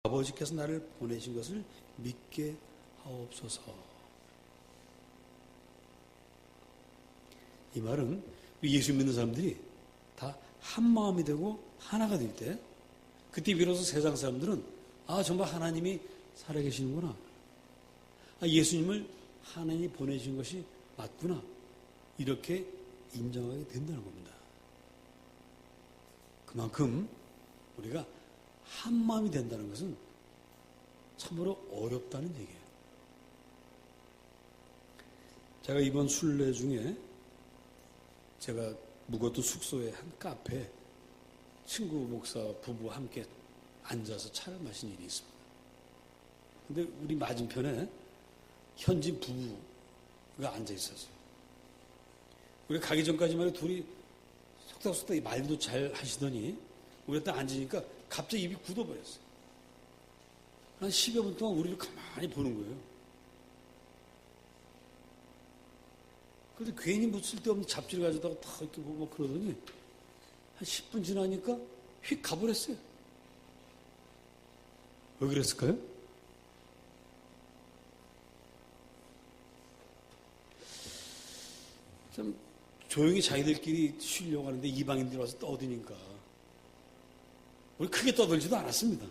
아버지께서 나를 보내신 것을 믿게 하옵소서. 이 말은 예수 믿는 사람들이 다 한마음이 되고 하나가 될 때, 그때 비로소 세상 사람들은 정말 하나님이 살아계시는구나, 예수님을 하나님이 보내신 것이 맞구나, 이렇게 인정하게 된다는 겁니다. 그만큼 우리가 한마음이 된다는 것은 참으로 어렵다는 얘기예요. 제가 이번 순례 중에 제가 묵었던 숙소의 한 카페에 친구 목사 부부와 함께 앉아서 차를 마신 일이 있습니다. 근데 우리 맞은편에 현지 부부가 앉아 있었어요. 우리가 가기 전까지만 해도 둘이 속닥속닥 말도 잘 하시더니 우리가 딱 앉으니까 갑자기 입이 굳어버렸어요. 한 10여 분 동안 우리를 가만히 보는 거예요. 그런데 괜히 뭐 쓸데없는 잡지를 가져다가 다 이렇게 보고 그러더니 한 10분 지나니까 휙 가버렸어요. 왜 그랬을까요? 좀 조용히 자기들끼리 쉬려고 하는데 이방인들이 와서 떠드니까 우리 크게 떠들지도 않았습니다.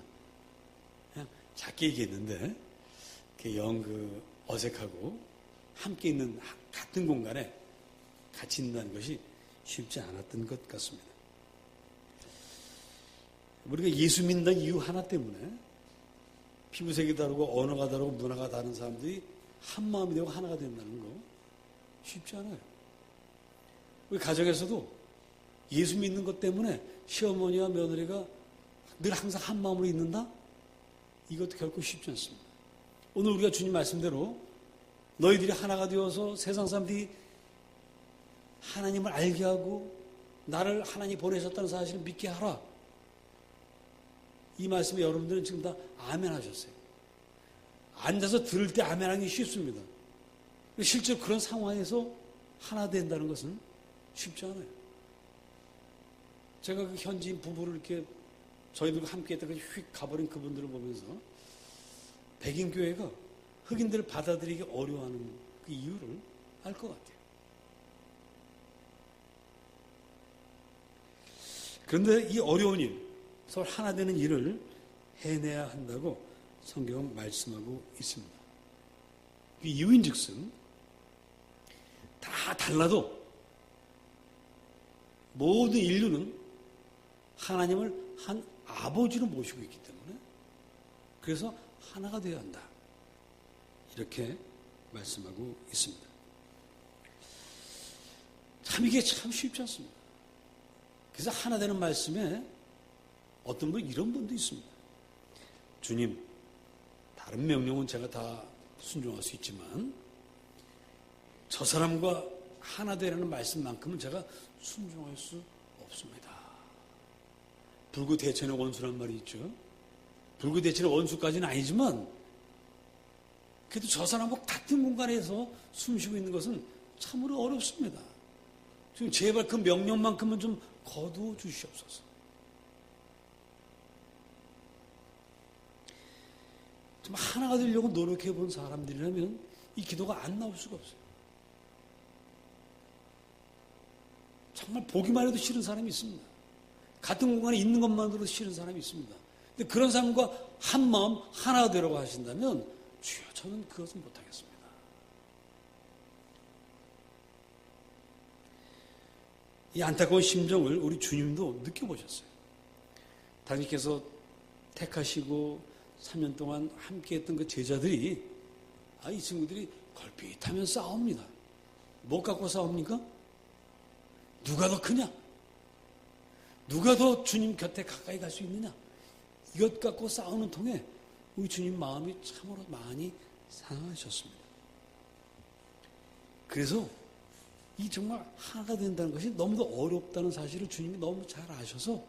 그냥 작게 얘기했는데 영 어색하고 함께 있는 같은 공간에 같이 있는다는 것이 쉽지 않았던 것 같습니다. 우리가 예수 믿는 이유 하나 때문에 피부색이 다르고 언어가 다르고 문화가 다른 사람들이 한 마음이 되고 하나가 된다는 거 쉽지 않아요. 우리 가정에서도 예수 믿는 것 때문에 시어머니와 며느리가 늘 항상 한 마음으로 있는다? 이것도 결코 쉽지 않습니다. 오늘 우리가 주님 말씀대로 너희들이 하나가 되어서 세상 사람들이 하나님을 알게 하고 나를 하나님 보내셨다는 사실을 믿게 하라. 이 말씀에 여러분들은 지금 다 아멘 하셨어요. 앉아서 들을 때 아멘 하기 쉽습니다. 실제로 그런 상황에서 하나 된다는 것은 쉽지 않아요. 제가 그 현지인 부부를 이렇게 저희들과 함께 했다가 휙 가버린 그분들을 보면서 백인교회가 흑인들을 받아들이기 어려워하는 그 이유를 알 것 같아요. 그런데 이 어려운 일, 서로 하나 되는 일을 해내야 한다고 성경은 말씀하고 있습니다. 그 이유인즉슨 다 달라도 모든 인류는 하나님을 한 아버지로 모시고 있기 때문에 그래서 하나가 되어야 한다. 이렇게 말씀하고 있습니다. 참 이게 참 쉽지 않습니다. 그래서 하나 되는 말씀에 어떤 분 이런 분도 있습니다. 주님, 다른 명령은 제가 다 순종할 수 있지만 저 사람과 하나 되라는 말씀만큼은 제가 순종할 수 없습니다. 불구대천의 원수란 말이 있죠. 불구대천의 원수까지는 아니지만 그래도 저 사람과 같은 공간에서 숨쉬고 있는 것은 참으로 어렵습니다. 지금 제발 그 명령만큼은 좀 거두어 주시옵소서. 좀 하나가 되려고 노력해 본 사람들이라면 이 기도가 안 나올 수가 없어요. 정말 보기만 해도 싫은 사람이 있습니다. 같은 공간에 있는 것만으로도 싫은 사람이 있습니다. 근데 그런 사람과 한 마음 하나가 되라고 하신다면 주여 저는 그것은 못하겠습니다. 이 안타까운 심정을 우리 주님도 느껴보셨어요. 당신께서 택하시고 3년 동안 함께했던 그 제자들이 이 친구들이 걸핏하면 싸웁니다. 뭐 갖고 싸웁니까? 누가 더 크냐? 누가 더 주님 곁에 가까이 갈 수 있느냐? 이것 갖고 싸우는 통에 우리 주님 마음이 참으로 많이 상하셨습니다. 그래서 이 정말 하나가 된다는 것이 너무도 어렵다는 사실을 주님이 너무 잘 아셔서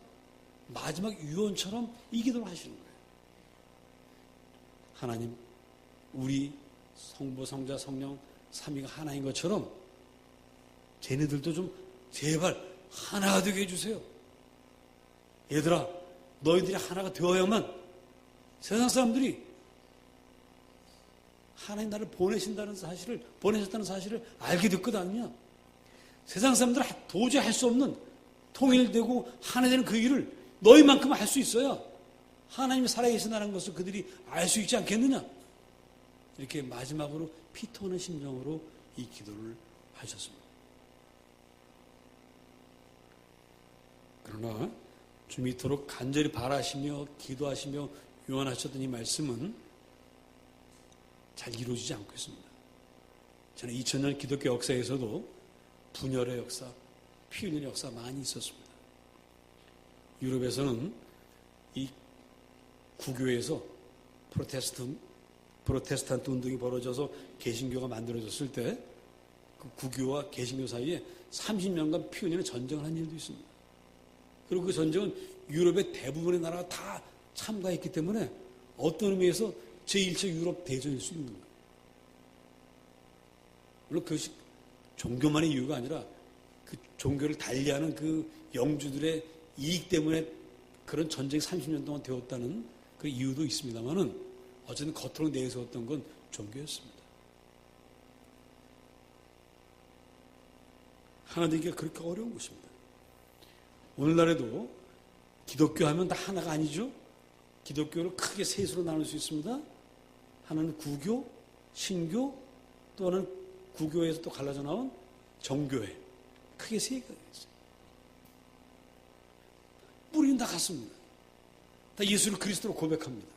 마지막 유언처럼 이 기도를 하시는 거예요. 하나님, 우리 성부, 성자, 성령, 삼위가 하나인 것처럼 쟤네들도 좀 제발 하나가 되게 해주세요. 얘들아, 너희들이 하나가 되어야만 세상 사람들이 하나님 나를 보내셨다는 사실을 알게 됐거든요. 세상 사람들은 도저히 할 수 없는 통일되고 하나 되는 그 일을 너희만큼은 할 수 있어요. 하나님이 살아계신다는 것을 그들이 알 수 있지 않겠느냐. 이렇게 마지막으로 피토하는 심정으로 이 기도를 하셨습니다. 그러나 좀 이토록 간절히 바라시며 기도하시며 유언하셨던 이 말씀은 잘 이루어지지 않고 있습니다. 저는 2000년 기독교 역사에서도 분열의 역사, 피 흘리는 역사 많이 있었습니다. 유럽에서는 이 구교에서 프로테스탄트 운동이 벌어져서 개신교가 만들어졌을 때 그 구교와 개신교 사이에 30년간 피 흘리는 전쟁을 한 일도 있습니다. 그리고 그 전쟁은 유럽의 대부분의 나라가 다 참가했기 때문에 어떤 의미에서 제1차 유럽 대전일 수 있는 거예요. 물론 그것이 종교만의 이유가 아니라 그 종교를 달리하는 그 영주들의 이익 때문에 그런 전쟁이 30년 동안 되었다는 그 이유도 있습니다만은 어쨌든 겉으로 내세웠던 건 종교였습니다. 하나 되기가 그렇게 어려운 것입니다. 오늘날에도 기독교 하면 다 하나가 아니죠. 기독교를 크게 셋으로 나눌 수 있습니다. 하나는 구교, 신교, 또 하나는 구교에서 또 갈라져 나온 정교회. 크게 세 개가 있어요. 뿌리는 다 같습니다. 다 예수를 그리스도로 고백합니다.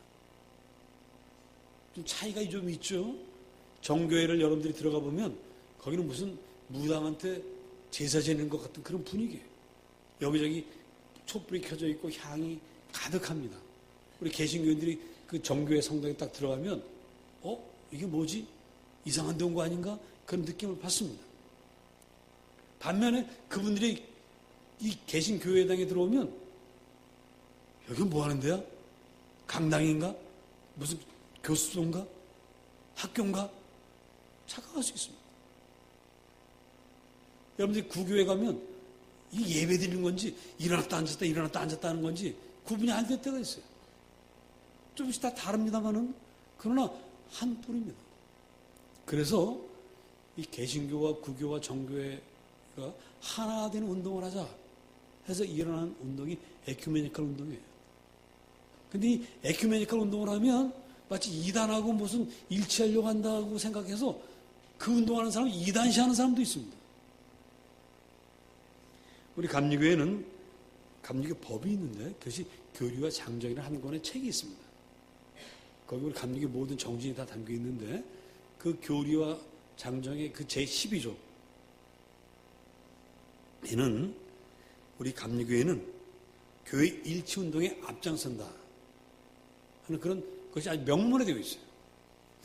좀 차이가 좀 있죠. 정교회를 여러분들이 들어가 보면 거기는 무슨 무당한테 제사 지내는 것 같은 그런 분위기예요. 여기저기 촛불이 켜져 있고 향이 가득합니다. 우리 개신교인들이 그 정교회 성당에 딱 들어가면 이게 뭐지? 이상한 데 온 거 아닌가? 그런 느낌을 받습니다. 반면에 그분들이 이 개신교회당에 들어오면 여긴 뭐 하는 데야? 강당인가? 무슨 교습소인가? 학교인가? 착각할 수 있습니다. 여러분들이 구교회 가면 이 예배 드리는 건지 일어났다 앉았다 하는 건지 구분이 안 될 때가 있어요. 조금씩 다 다릅니다만은 그러나 한 뿌리입니다. 그래서 이 개신교와 구교와 정교회가 하나 되는 운동을 하자 해서 일어난 운동이 에큐메니컬 운동이에요. 근데 이 에큐메니컬 운동을 하면 마치 이단하고 무슨 일치하려고 한다고 생각해서 그 운동하는 사람은 이단시하는 사람도 있습니다. 우리 감리교회는 감리교 법이 있는데 그것이 교리와 장정이라는 한 권의 책이 있습니다. 거기 우리 감리교 모든 정신이 다 담겨 있는데 그 교리와 장정의 그 제12조 이는 우리 감리교회는 교회 일치운동에 앞장선다 하는 그런 것이 아주 명문에 되어 있어요.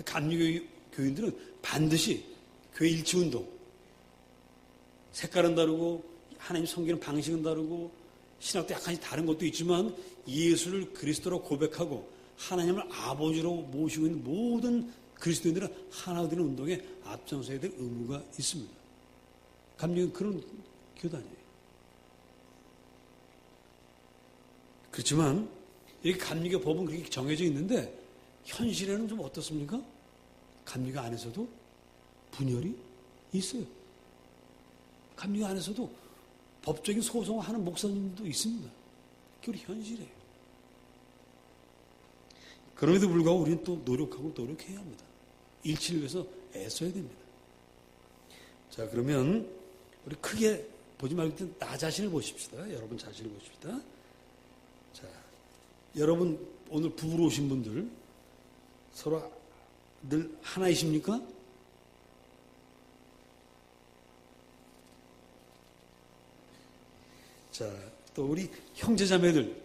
감리교 교인들은 반드시 교회 일치운동 색깔은 다르고 하나님 섬기는 방식은 다르고 신학도 약간씩 다른 것도 있지만 예수를 그리스도로 고백하고 하나님을 아버지로 모시고 있는 모든 그리스도인들은 하나 되는 운동에 앞장서야 될 의무가 있습니다. 감리교는 그런 교단이에요. 그렇지만 이렇게 감리교 법은 그렇게 정해져 있는데 현실에는 좀 어떻습니까? 감리교 안에서도 분열이 있어요. 감리교 안에서도 법적인 소송을 하는 목사님도 있습니다. 그게 우리 현실이에요. 그럼에도 불구하고 우리는 또 노력해야 합니다. 일치를 위해서 애써야 됩니다. 자, 그러면 우리 크게 보지 말고 나 자신을 보십시다. 여러분 자신을 보십시다. 자, 여러분 오늘 부부로 오신 분들 서로 늘 하나이십니까? 자, 또 우리 형제자매들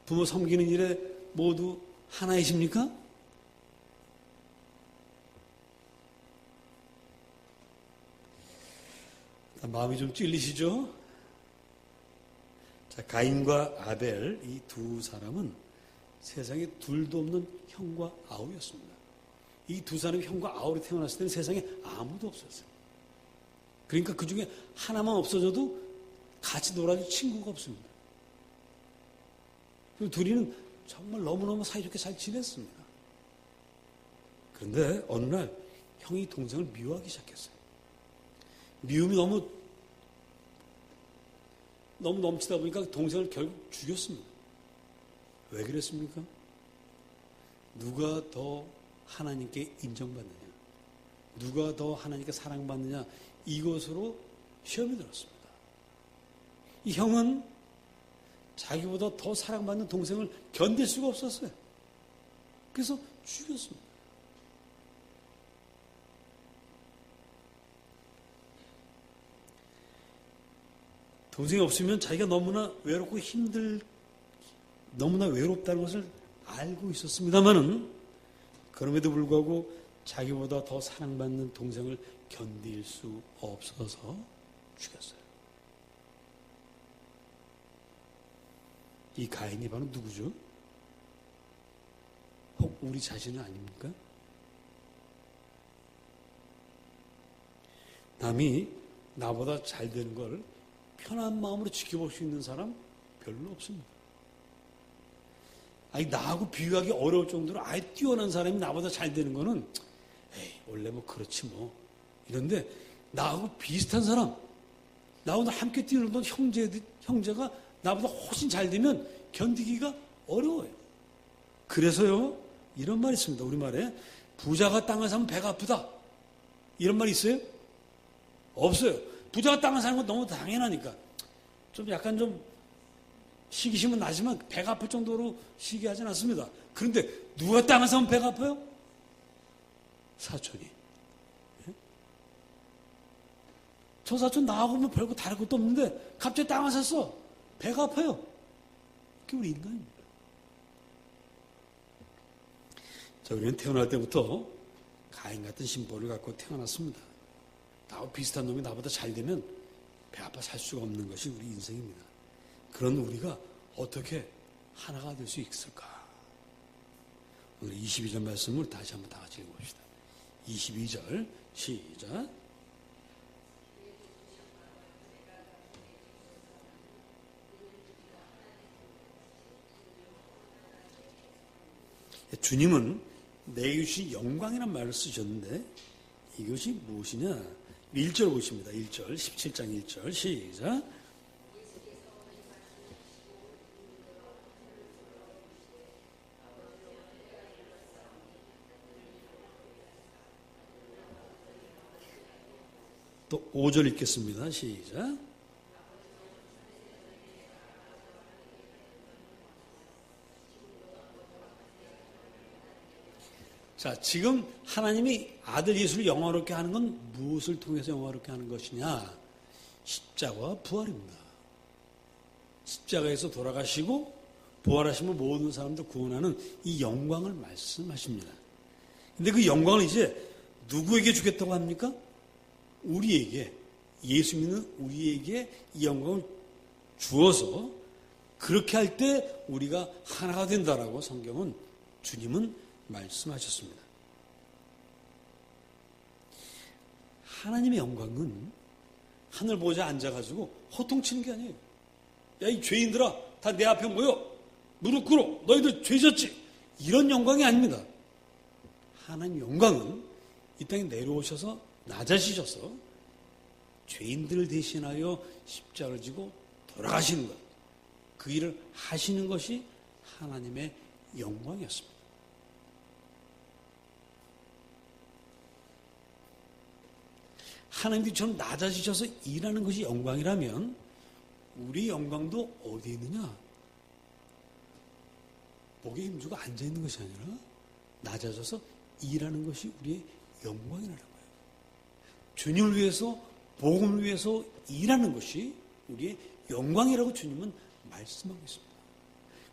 부모 섬기는 일에 모두 하나이십니까? 마음이 좀 찔리시죠? 자, 가인과 아벨 이 두 사람은 세상에 둘도 없는 형과 아우였습니다. 이 두 사람이 형과 아우로 태어났을 때는 세상에 아무도 없었어요. 그러니까 그 중에 하나만 없어져도 같이 놀아줄 친구가 없습니다. 그리고 둘이는 정말 너무너무 사이좋게 잘 지냈습니다. 그런데 어느 날 형이 동생을 미워하기 시작했어요. 미움이 너무 넘치다 보니까 동생을 결국 죽였습니다. 왜 그랬습니까? 누가 더 하나님께 인정받느냐, 누가 더 하나님께 사랑받느냐, 이것으로 시험이 들었습니다. 이 형은 자기보다 더 사랑받는 동생을 견딜 수가 없었어요. 그래서 죽였습니다. 동생이 없으면 자기가 너무나 외롭고 너무나 외롭다는 것을 알고 있었습니다만은, 그럼에도 불구하고 자기보다 더 사랑받는 동생을 견딜 수 없어서 죽였어요. 이 가인이 바로 누구죠? 혹 우리 자신은 아닙니까? 남이 나보다 잘 되는 걸 편한 마음으로 지켜볼 수 있는 사람 별로 없습니다. 아니, 나하고 비교하기 어려울 정도로 아예 뛰어난 사람이 나보다 잘 되는 거는 에이, 원래 뭐 그렇지 뭐. 이런데 나하고 비슷한 사람, 나하고 함께 뛰어놀던 형제가 나보다 훨씬 잘 되면 견디기가 어려워요. 그래서요, 이런 말이 있습니다. 우리말에 부자가 땅을 사면 배가 아프다. 이런 말이 있어요? 없어요. 부자가 땅을 사는 건 너무 당연하니까. 좀 약간 좀 시기심은 나지만 배가 아플 정도로 시기하진 않습니다. 그런데 누가 땅을 사면 배가 아파요? 사촌이. 예? 저 사촌 나하고는 별거 다를 것도 없는데 갑자기 땅을 샀어. 배가 아파요. 그게 우리 인간입니다. 자, 우리는 태어날 때부터 가인 같은 심보를 갖고 태어났습니다. 나하고 비슷한 놈이 나보다 잘 되면 배 아파 살 수가 없는 것이 우리 인생입니다. 그런 우리가 어떻게 하나가 될 수 있을까? 오늘 22절 말씀을 다시 한번 다 같이 읽어봅시다. 22절 시작. 주님은 내게 주신 영광이라는 말을 쓰셨는데 이것이 무엇이냐? 1절 보십니다. 1절 17장 1절 시작. 또 5절 읽겠습니다. 시작. 자, 지금 하나님이 아들 예수를 영화롭게 하는 건 무엇을 통해서 영화롭게 하는 것이냐? 십자가와 부활입니다. 십자가에서 돌아가시고 부활하시면 모든 사람들 구원하는 이 영광을 말씀하십니다. 근데 그 영광을 이제 누구에게 주겠다고 합니까? 우리에게, 예수 믿는 우리에게 이 영광을 주어서 그렇게 할 때 우리가 하나가 된다라고 성경은, 주님은 말씀하셨습니다. 하나님의 영광은 하늘 보좌에 앉아가지고 호통치는 게 아니에요. 야, 이 죄인들아, 다 내 앞에 모여 무릎 꿇어, 너희들 죄졌지, 이런 영광이 아닙니다. 하나님 영광은 이 땅에 내려오셔서 낮아지셔서 죄인들을 대신하여 십자가를 지고 돌아가시는 것, 그 일을 하시는 것이 하나님의 영광이었습니다. 하나님이 좀 낮아지셔서 일하는 것이 영광이라면 우리 영광도 어디 있느냐? 목에 힘주고 앉아있는 것이 아니라 낮아져서 일하는 것이 우리의 영광이라는 거예요. 주님을 위해서, 복음을 위해서 일하는 것이 우리의 영광이라고 주님은 말씀하고 있습니다.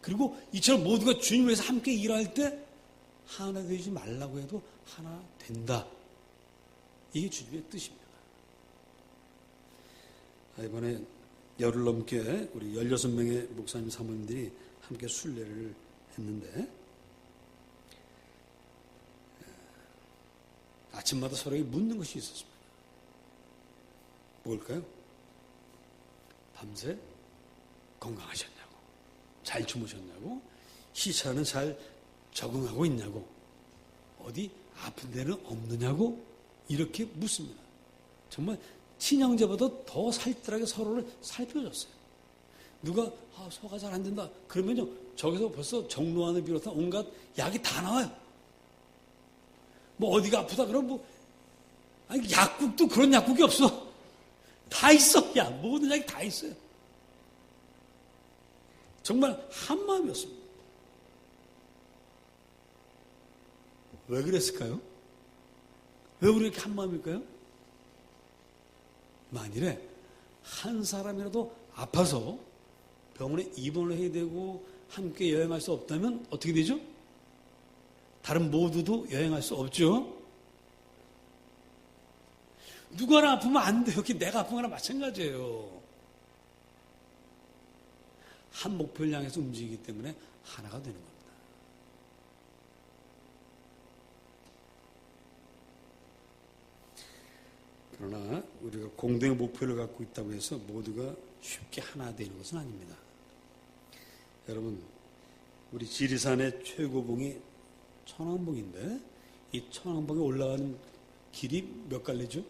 그리고 이처럼 모두가 주님을 위해서 함께 일할 때 하나 되지 말라고 해도 하나 된다. 이게 주님의 뜻입니다. 이번에 열흘 넘게 우리 16명의 목사님 사모님들이 함께 순례를 했는데 아침마다 서로에게 묻는 것이 있었습니다. 뭘까요? 밤새 건강하셨냐고, 잘 주무셨냐고, 시차는 잘 적응하고 있냐고, 어디 아픈 데는 없느냐고 이렇게 묻습니다. 정말 친형제보다 더 살뜰하게 서로를 살펴줬어요. 누가 소화가 잘 안 된다 그러면요, 저기서 벌써 정로환을 비롯한 온갖 약이 다 나와요. 뭐 어디가 아프다 그러면 뭐, 아니 약국도 그런 약국이 없어. 다 있어. 야, 모든 약이 다 있어요. 정말 한마음이었습니다. 왜 그랬을까요? 왜 우리 이렇게 한마음일까요? 만일에 한 사람이라도 아파서 병원에 입원을 해야 되고 함께 여행할 수 없다면 어떻게 되죠? 다른 모두도 여행할 수 없죠. 누구 하나 아프면 안 돼요. 내가 아픈 거나 마찬가지예요. 한 목표를 향해서 움직이기 때문에 하나가 되는 겁니다. 그러나 우리가 공동의 목표를 갖고 있다고 해서 모두가 쉽게 하나 되는 것은 아닙니다. 여러분, 우리 지리산의 최고봉이 천왕봉인데 이 천왕봉에 올라가는 길이 몇 갈래죠?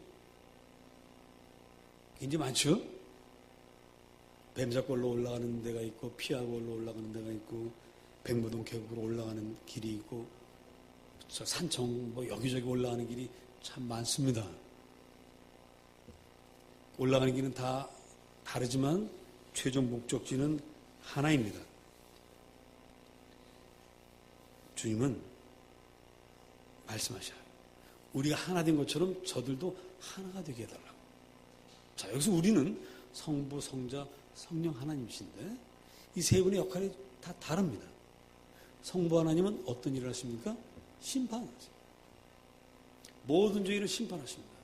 굉장히 많죠? 뱀사골로 올라가는 데가 있고 피아골로 올라가는 데가 있고 백무동 계곡으로 올라가는 길이 있고 산청 뭐 여기저기 올라가는 길이 참 많습니다. 올라가는 길은 다 다르지만 최종 목적지는 하나입니다. 주님은 말씀하셔요. 우리가 하나 된 것처럼 저들도 하나가 되게 해달라고. 자, 여기서 우리는 성부, 성자, 성령 하나님이신데 이 세 분의 역할이 다 다릅니다. 성부 하나님은 어떤 일을 하십니까? 심판하십니다. 모든 죄를 심판하십니다.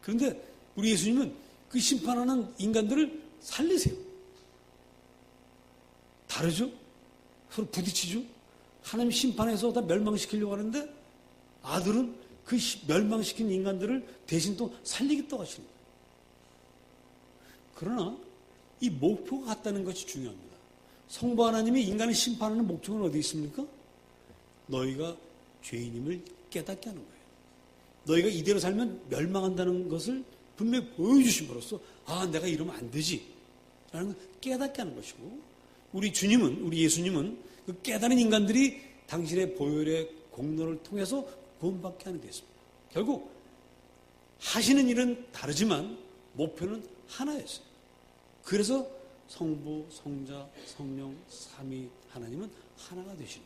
그런데 우리 예수님은 그 심판하는 인간들을 살리세요. 다르죠? 서로 부딪히죠? 하나님 심판해서 다 멸망시키려고 하는데 아들은 그 멸망시킨 인간들을 대신 또 살리겠다고 하시는 거예요. 그러나 이 목표가 같다는 것이 중요합니다. 성부 하나님이 인간을 심판하는 목적은 어디 있습니까? 너희가 죄인임을 깨닫게 하는 거예요. 너희가 이대로 살면 멸망한다는 것을 분명히 보여주심으로써 내가 이러면 안 되지 라는 걸 깨닫게 하는 것이고, 우리 주님은, 우리 예수님은 그 깨달은 인간들이 당신의 보혈의 공로를 통해서 구원받게 하는 게 있습니다. 결국 하시는 일은 다르지만 목표는 하나였어요. 그래서 성부, 성자, 성령, 삼위 하나님은 하나가 되시는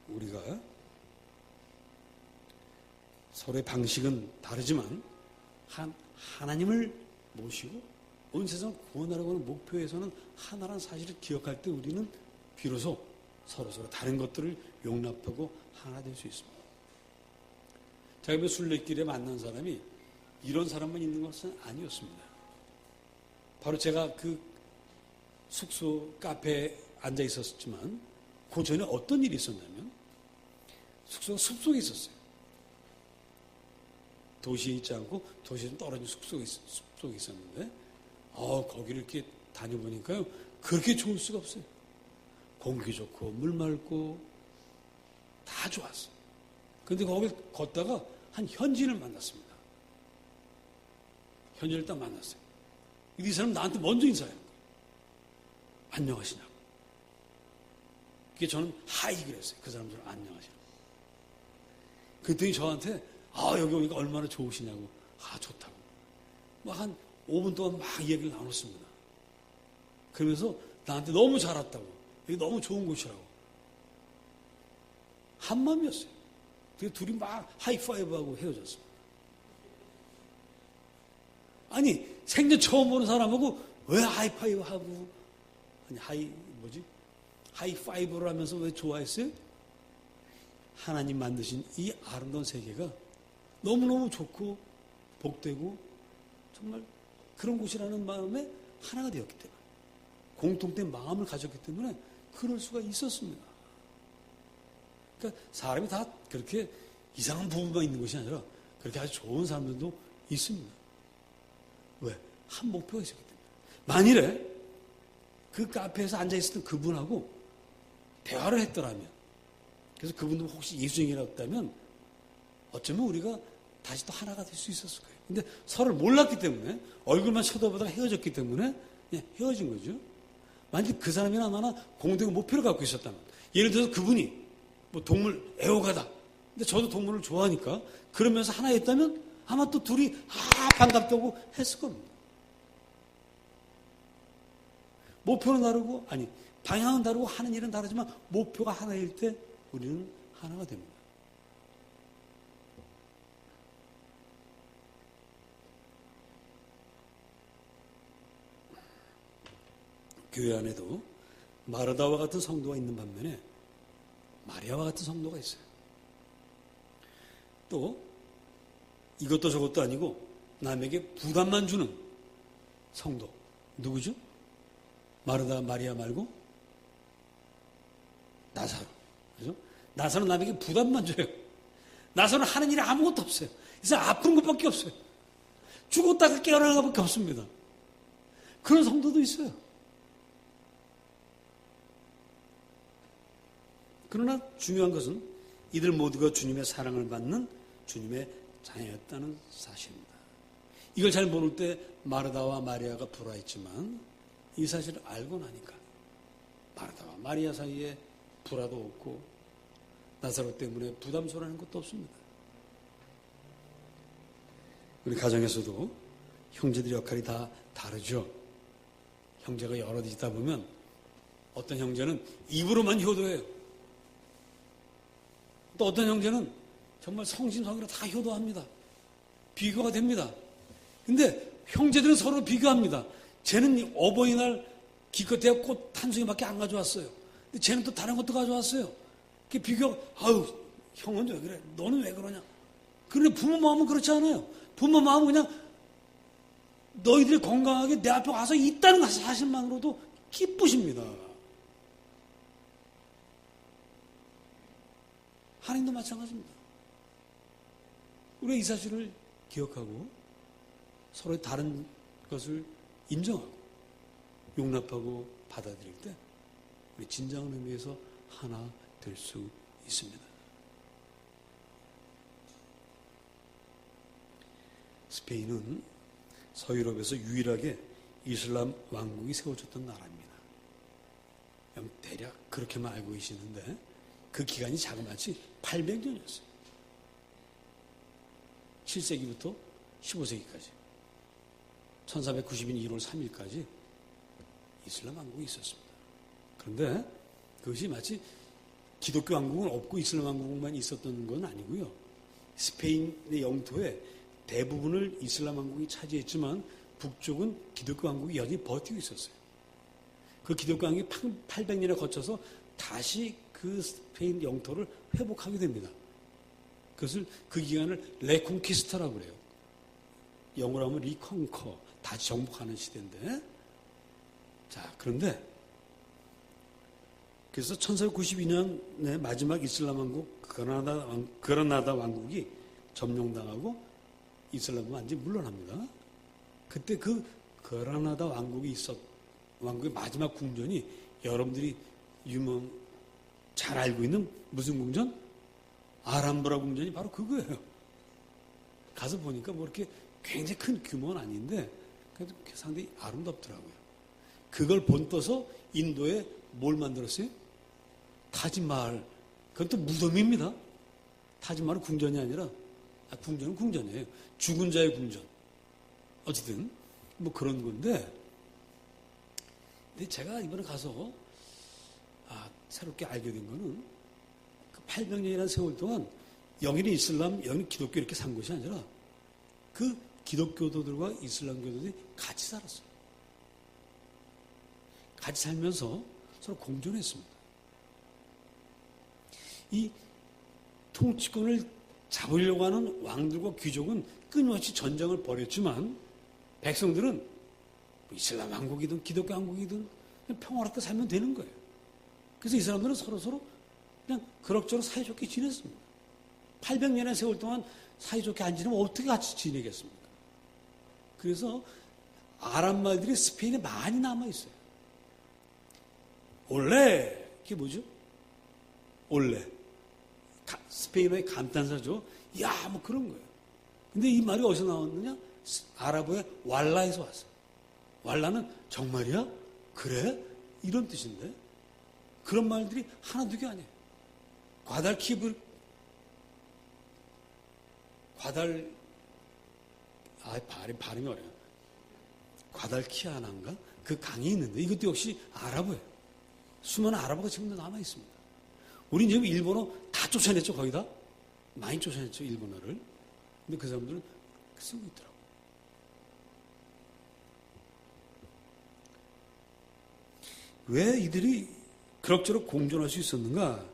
거예요. 우리가 서로의 방식은 다르지만 하나님을 모시고 온 세상을 구원하려고 하는 목표에서는 하나라는 사실을 기억할 때 우리는 비로소 서로 다른 것들을 용납하고 하나 될 수 있습니다. 제가 순례길에 만난 사람이 이런 사람만 있는 것은 아니었습니다. 바로 제가 그 숙소 카페에 앉아 있었지만 그 전에 어떤 일이 있었냐면 숙소가 숲속에 있었어요. 도시에 있지 않고 도시에 좀 떨어진 숲속에 있었는데 거기를 이렇게 다녀보니까요, 그렇게 좋을 수가 없어요. 공기 좋고 물 맑고 다 좋았어요. 그런데 거길 걷다가 한 현지인을 만났습니다. 현지인을 딱 만났어요. 이 사람 나한테 먼저 인사해요. 안녕하시냐고. 그게 저는 하이 그랬어요. 그 사람들은 안녕하시냐고. 그랬더니 저한테 여기 오니까 얼마나 좋으시냐고. 좋다고. 막 한 5분 동안 막 얘기를 나눴습니다. 그러면서 나한테 너무 잘 왔다고. 여기 너무 좋은 곳이라고. 한마음이었어요. 그래서 둘이 막 하이파이브하고 헤어졌습니다. 아니, 생전 처음 보는 사람하고 왜 하이파이브하고, 하이파이브를 하면서 왜 좋아했어요? 하나님 만드신 이 아름다운 세계가 너무너무 좋고 복되고 정말 그런 곳이라는 마음에 하나가 되었기 때문에, 공통된 마음을 가졌기 때문에 그럴 수가 있었습니다. 그러니까 사람이 다 그렇게 이상한 부분만 있는 것이 아니라 그렇게 아주 좋은 사람들도 있습니다. 왜? 한 목표가 있었기 때문에. 만일에 그 카페에서 앉아있었던 그분하고 대화를 했더라면, 그래서 그분도 혹시 예수쟁이라고 했다면 어쩌면 우리가 다시 또 하나가 될 수 있었을 거예요. 근데 서로를 몰랐기 때문에, 얼굴만 쳐다보다가 헤어졌기 때문에 그냥 헤어진 거죠. 만약 그 사람이나 나나 공동의 목표를 갖고 있었다면, 예를 들어서 그분이 뭐 동물 애호가다, 근데 저도 동물을 좋아하니까 그러면서 하나였다면 아마 또 둘이 반갑다고 했을 겁니다. 목표는 다르고, 아니 방향은 다르고 하는 일은 다르지만 목표가 하나일 때 우리는 하나가 됩니다. 교회 안에도 마르다와 같은 성도가 있는 반면에 마리아와 같은 성도가 있어요. 또 이것도 저것도 아니고 남에게 부담만 주는 성도 누구죠? 마르다, 마리아 말고 나사로. 그죠? 나사로 남에게 부담만 줘요. 나사로는 하는 일이 아무것도 없어요. 이 사람 아픈 것밖에 없어요. 죽었다가 깨어나는 것밖에 없습니다. 그런 성도도 있어요. 그러나 중요한 것은 이들 모두가 주님의 사랑을 받는 주님의 자녀였다는 사실입니다. 이걸 잘 모를 때 마르다와 마리아가 불화했지만 이 사실을 알고 나니까 마르다와 마리아 사이에 불화도 없고 나사로 때문에 부담스러워하는 것도 없습니다. 우리 가정에서도 형제들 역할이 다 다르죠. 형제가 여럿 있다 보면 어떤 형제는 입으로만 효도해요. 또 어떤 형제는 정말 성심성의로 다 효도합니다. 비교가 됩니다. 근데 형제들은 서로 비교합니다. 쟤는 어버이날 기껏해야 꽃 한 송이밖에 안 가져왔어요. 근데 쟤는 또 다른 것도 가져왔어요. 그 비교, 아유, 형은 왜 그래? 너는 왜 그러냐? 그런데 부모 마음은 그렇지 않아요. 부모 마음은 그냥 너희들이 건강하게 내 앞에 와서 있다는 사실만으로도 기쁘십니다. 하나님도 마찬가지입니다. 우리가 이 사실을 기억하고 서로의 다른 것을 인정하고 용납하고 받아들일 때 우리 진정한 의미에서 하나 될 수 있습니다. 스페인은 서유럽에서 유일하게 이슬람 왕국이 세워졌던 나라입니다. 대략 그렇게만 알고 계시는데 그 기간이 자그마치 800년이었어요. 7세기부터 15세기까지 1492년 1월 3일까지 이슬람 왕국이 있었습니다. 그런데 그것이 마치 기독교 왕국은 없고 이슬람 왕국만 있었던 건 아니고요. 스페인의 영토의 대부분을 이슬람 왕국이 차지했지만 북쪽은 기독교 왕국이 여전히 버티고 있었어요. 그 기독교 왕국이 800년에 거쳐서 다시 그 스페인 영토를 회복하게 됩니다. 그것을 그 기간을 레콘키스타라고 그래요. 영어로 하면 리컨커, 다시 정복하는 시대인데. 자, 그런데 그래서 1492년에 마지막 이슬람 왕국 그라나다 왕국이 점령당하고 이슬람은 완전히 물러납니다. 그때 그 그라나다 왕국의 마지막 궁전이 여러분들이 잘 알고 있는 무슨 궁전? 아람브라 궁전이 바로 그거예요. 가서 보니까 뭐 이렇게 굉장히 큰 규모는 아닌데 그래도 상당히 아름답더라고요. 그걸 본떠서 인도에 뭘 만들었어요? 타지마할. 그것도 무덤입니다. 타지마할은 궁전이 아니라 궁전은 궁전이에요. 죽은 자의 궁전. 어쨌든 뭐 그런 건데 근데 제가 이번에 가서 새롭게 알게 된 거는 그 800년이라는 세월 동안 여기는 이슬람, 여기는 기독교 이렇게 산 것이 아니라 그 기독교도들과 이슬람교도들이 같이 살았어요. 같이 살면서 서로 공존했습니다. 이 통치권을 잡으려고 하는 왕들과 귀족은 끊임없이 전쟁을 벌였지만 백성들은 이슬람 왕국이든 기독교 왕국이든 그냥 평화롭게 살면 되는 거예요. 그래서 이 사람들은 서로서로 그냥 그럭저럭 사이좋게 지냈습니다. 800년의 세월 동안 사이좋게 안 지내면 어떻게 같이 지내겠습니까? 그래서 아랍 말들이 스페인에 많이 남아 있어요. 올레, 그게 뭐죠? 올레. 스페인어의 감탄사죠. 야, 뭐 그런 거예요. 근데 이 말이 어디서 나왔느냐? 아랍어의 왈라에서 왔어요. 왈라는 정말이야? 그래? 이런 뜻인데 그런 말들이 하나 두 개 아니에요. 발음이 어려워요. 과달키아나인가? 그 강이 있는데 이것도 역시 아랍어예요. 수많은 아랍어가 지금도 남아 있습니다. 우린 지금 일본어 다 쫓아냈죠, 거의 다? 많이 쫓아냈죠, 일본어를. 근데 그 사람들은 쓰고 있더라고요. 왜 이들이 그럭저럭 공존할 수 있었는가?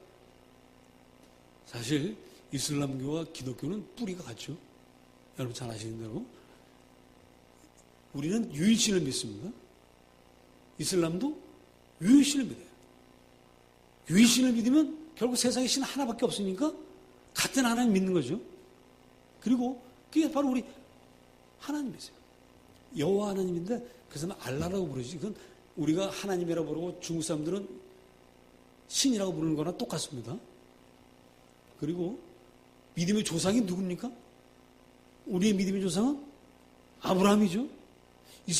사실 이슬람교와 기독교는 뿌리가 같죠. 여러분 잘 아시는 대로 우리는 유일신을 믿습니다. 이슬람도 유일신을 믿어요. 유일신을 믿으면 결국 세상에 신 하나밖에 없으니까 같은 하나님 믿는 거죠. 그리고 그게 바로 우리 하나님이세요. 여호와 하나님인데 그 사람은 알라라고 부르지. 그건 우리가 하나님이라고 부르고 중국 사람들은 신이라고 부르는 거나 똑같습니다. 그리고 믿음의 조상이 누굽니까? 우리의 믿음의 조상은 아브라함이죠. 이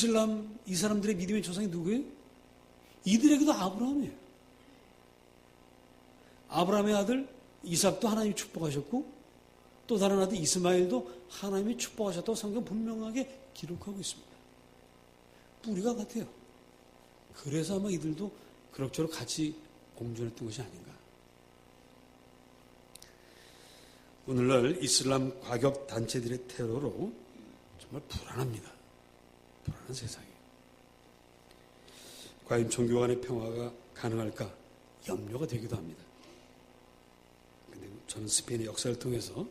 사람들의 믿음의 조상이 누구예요? 이들에게도 아브라함이에요. 아브라함의 아들 이삭도 하나님이 축복하셨고 또 다른 아들 이스마엘도 하나님이 축복하셨다고 성경 분명하게 기록하고 있습니다. 뿌리가 같아요. 그래서 아마 이들도 그럭저럭 같이 공존했던 것이 아닌가. 오늘날 이슬람 과격 단체들의 테러로 정말 불안합니다. 불안한 세상이에요. 과연 종교 간의 평화가 가능할까 염려가 되기도 합니다. 근데 저는 스페인의 역사를 통해서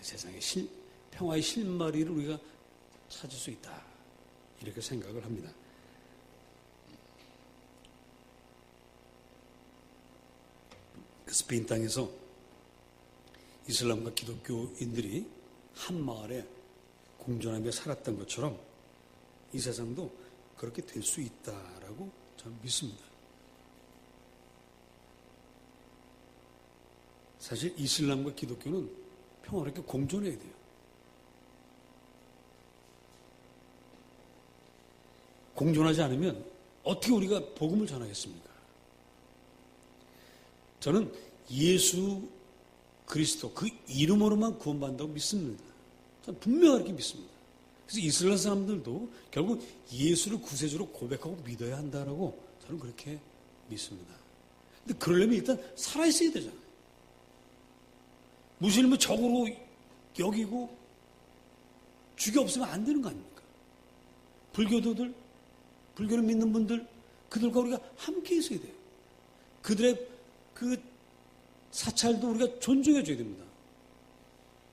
세상의 평화의 실마리를 우리가 찾을 수 있다. 이렇게 생각을 합니다. 스페인 땅에서 이슬람과 기독교인들이 한 마을에 공존하며 살았던 것처럼 이 세상도 그렇게 될 수 있다라고 저는 믿습니다. 사실 이슬람과 기독교는 평화롭게 공존해야 돼요. 공존하지 않으면 어떻게 우리가 복음을 전하겠습니까? 저는 예수 그리스도 그 이름으로만 구원받는다고 믿습니다. 저는 분명하게 믿습니다. 그래서 이슬람 사람들도 결국 예수를 구세주로 고백하고 믿어야 한다라고 저는 그렇게 믿습니다. 근데 그러려면 일단 살아있어야 되잖아요. 무슬림을 적으로 여기고 죽여 없으면 안 되는 거 아닙니까? 불교를 믿는 분들, 그들과 우리가 함께 있어야 돼요. 그들의 그 사찰도 우리가 존중해 줘야 됩니다.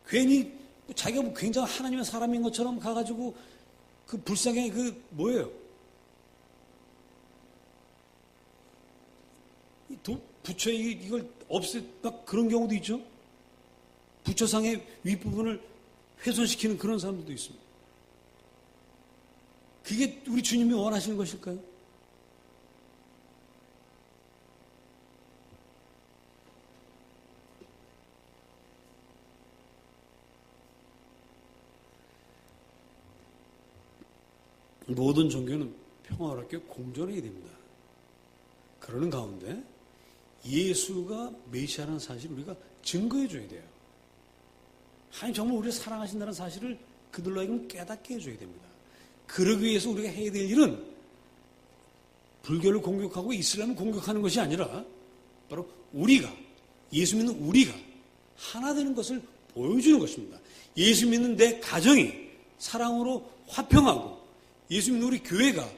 괜히 자기가 뭐 굉장한 하나님의 사람인 것처럼 가가지고 그 불쌍해 뭐예요? 부처에 이걸 막 그런 경우도 있죠. 부처상의 윗부분을 훼손시키는 그런 사람들도 있습니다. 그게 우리 주님이 원하시는 것일까요? 모든 종교는 평화롭게 공존해야 됩니다. 그러는 가운데 예수가 메시아라는 사실을 우리가 증거해 줘야 돼요. 하나님 정말 우리를 사랑하신다는 사실을 그들로 하여금 깨닫게 해줘야 됩니다. 그러기 위해서 우리가 해야 될 일은 불교를 공격하고 이슬람을 공격하는 것이 아니라 바로 우리가, 예수 믿는 우리가 하나 되는 것을 보여주는 것입니다. 예수 믿는 내 가정이 사랑으로 화평하고 예수 믿는 우리 교회가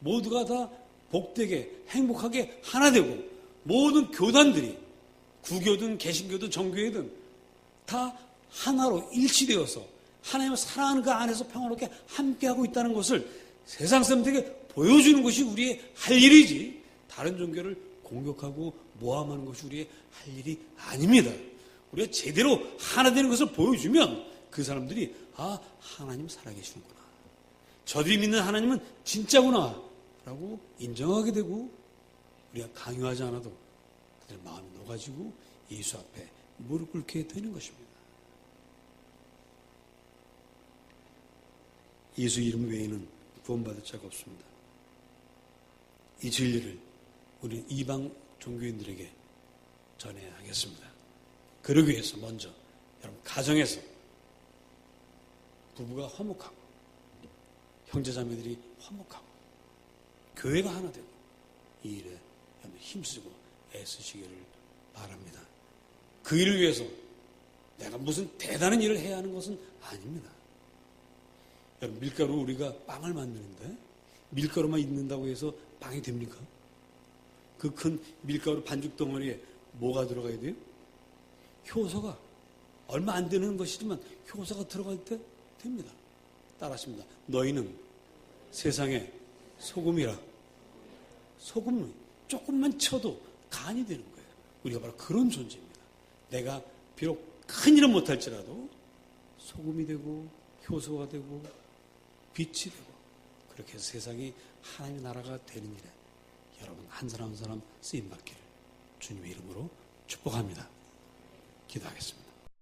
모두가 다 복되게 행복하게 하나 되고 모든 교단들이 구교든 개신교든 정교회든 다 하나로 일치되어서 하나님을 사랑하는 그 안에서 평화롭게 함께하고 있다는 것을 세상 사람들에게 보여주는 것이 우리의 할 일이지 다른 종교를 공격하고 모함하는 것이 우리의 할 일이 아닙니다. 우리가 제대로 하나 되는 것을 보여주면 그 사람들이 하나님 살아계시는구나. 저들이 믿는 하나님은 진짜구나 라고 인정하게 되고 우리가 강요하지 않아도 그들의 마음이 녹아지고 예수 앞에 무릎 꿇게 되는 것입니다. 예수 이름 외에는 구원받을 자가 없습니다. 이 진리를 우리는 이방 종교인들에게 전해야 하겠습니다. 그러기 위해서 먼저 여러분 가정에서 부부가 화목하고 형제자매들이 화목하고 교회가 하나 되고 이 일에 힘쓰고 애쓰시기를 바랍니다. 그 일을 위해서 내가 무슨 대단한 일을 해야 하는 것은 아닙니다. 여러분 밀가루 우리가 빵을 만드는데 밀가루만 있는다고 해서 빵이 됩니까? 그 큰 밀가루 반죽 덩어리에 뭐가 들어가야 돼요? 효소가 얼마 안 되는 것이지만 효소가 들어갈 때 됩니다. 따라하십니다. 너희는 세상의 소금이라. 소금은 조금만 쳐도 간이 되는 거예요. 우리가 바로 그런 존재입니다. 내가 비록 큰 일은 못할지라도 소금이 되고 효소가 되고 빛이 되고 그렇게 해서 세상이 하나님의 나라가 되는 일에 여러분 한 사람 한 사람 쓰임받기를 주님의 이름으로 축복합니다. 기도하겠습니다.